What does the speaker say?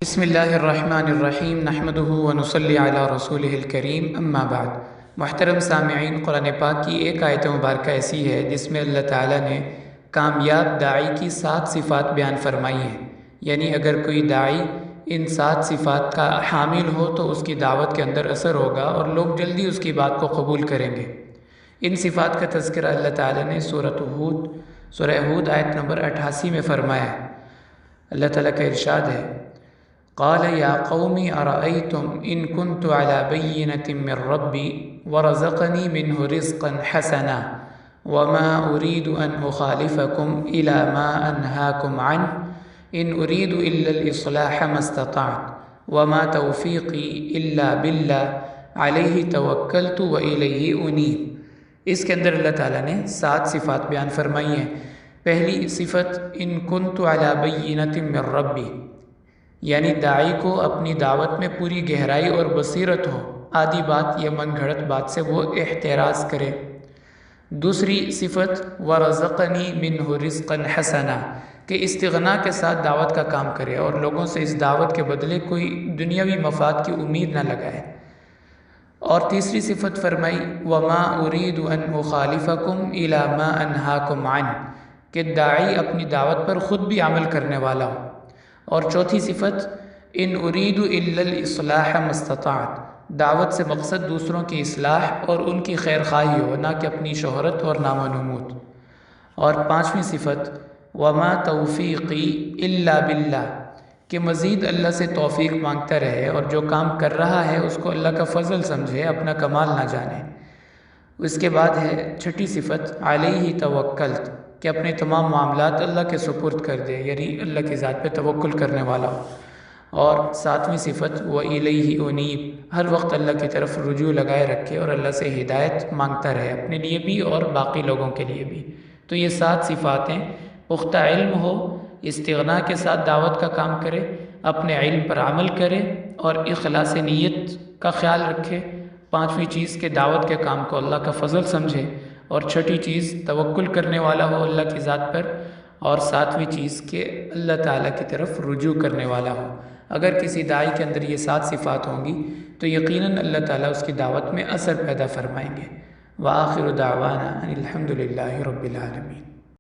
بسم اللہ الرحمن الرحیم نحمدہ ونصلی علی رسولہ الکریم اما بعد۔ محترم سامعین، قرآن پاک کی ایک آیت مبارکہ ایسی ہے جس میں اللہ تعالیٰ نے کامیاب داعی کی 7 صفات بیان فرمائی ہیں، یعنی اگر کوئی داعی ان 7 صفات کا حامل ہو تو اس کی دعوت کے اندر اثر ہوگا اور لوگ جلدی اس کی بات کو قبول کریں گے۔ ان صفات کا تذکرہ اللہ تعالیٰ نے سورہ ہود آیت نمبر 88 میں فرمایا ہے۔ اللہ تعالیٰ کا ارشاد ہے، قال یا قوم ارأيتم ان كنت على بينة من ربي ورزقني منه رزقا حسنا وما أريد أن أخالفكم إلى ما أنهاكم عنه إن أريد إلا الإصلاح ما استطعت وما توفيقي إلا بالله عليه توكلت وإليه أنيب۔ اس کے اندر اللہ تعالیٰ نے 7 صفات بیان فرمائی ہیں۔ پہلی صفت ان كنت على بينة من ربي، یعنی داعی کو اپنی دعوت میں پوری گہرائی اور بصیرت ہو، آدھی بات یا من گھڑت بات سے وہ احتراز کرے۔ دوسری صفت وَرَزَقَنِي مِنْهُ رِزْقًا حَسَنًا، کہ استغنا کے ساتھ دعوت کا کام کرے اور لوگوں سے اس دعوت کے بدلے کوئی دنیاوی مفاد کی امید نہ لگائے۔ اور تیسری صفت فرمائی وَمَا أُرِيدُ أَنْ أُخَالِفَكُمْ إِلَى مَا أَنْهَاكُمْ عَنْهُ، کہ داعی اپنی دعوت پر خود بھی عمل کرنے والا ہو۔ اور چوتھی صفت ان اريد الا الاصلاح ما استطعت، دعوت سے مقصد دوسروں کی اصلاح اور ان کی خیر خواہی ہو، نہ کہ اپنی شہرت اور نام و نمود۔ اور پانچویں صفت وما توفیقی الا باللہ، کہ مزید اللہ سے توفیق مانگتا رہے اور جو کام کر رہا ہے اس کو اللہ کا فضل سمجھے، اپنا کمال نہ جانے۔ اس کے بعد ہے چھٹی صفت علیہ توکلت، کہ اپنے تمام معاملات اللہ کے سپرد کر دے، یعنی اللہ کی ذات پہ توکل کرنے والا ہو۔ اور 7ویں صفت وَإِلَيْهِ أُنِيبُ، ہر وقت اللہ کی طرف رجوع لگائے رکھے اور اللہ سے ہدایت مانگتا رہے، اپنے لیے بھی اور باقی لوگوں کے لیے بھی۔ تو یہ 7 صفاتیں پختہ علم ہو، استغنا کے ساتھ دعوت کا کام کرے، اپنے علم پر عمل کرے اور اخلاص نیت کا خیال رکھے۔ 5ویں چیز کہ دعوت کے کام کو اللہ کا فضل سمجھے، اور 6ٹھی چیز توکل کرنے والا ہو اللہ کی ذات پر، اور 7ویں چیز کہ اللہ تعالیٰ کی طرف رجوع کرنے والا ہو۔ اگر کسی داعی کے اندر یہ 7 صفات ہوں گی تو یقیناً اللہ تعالیٰ اس کی دعوت میں اثر پیدا فرمائیں گے۔ وآخر دعوانا ان الحمد للہ رب العالمین۔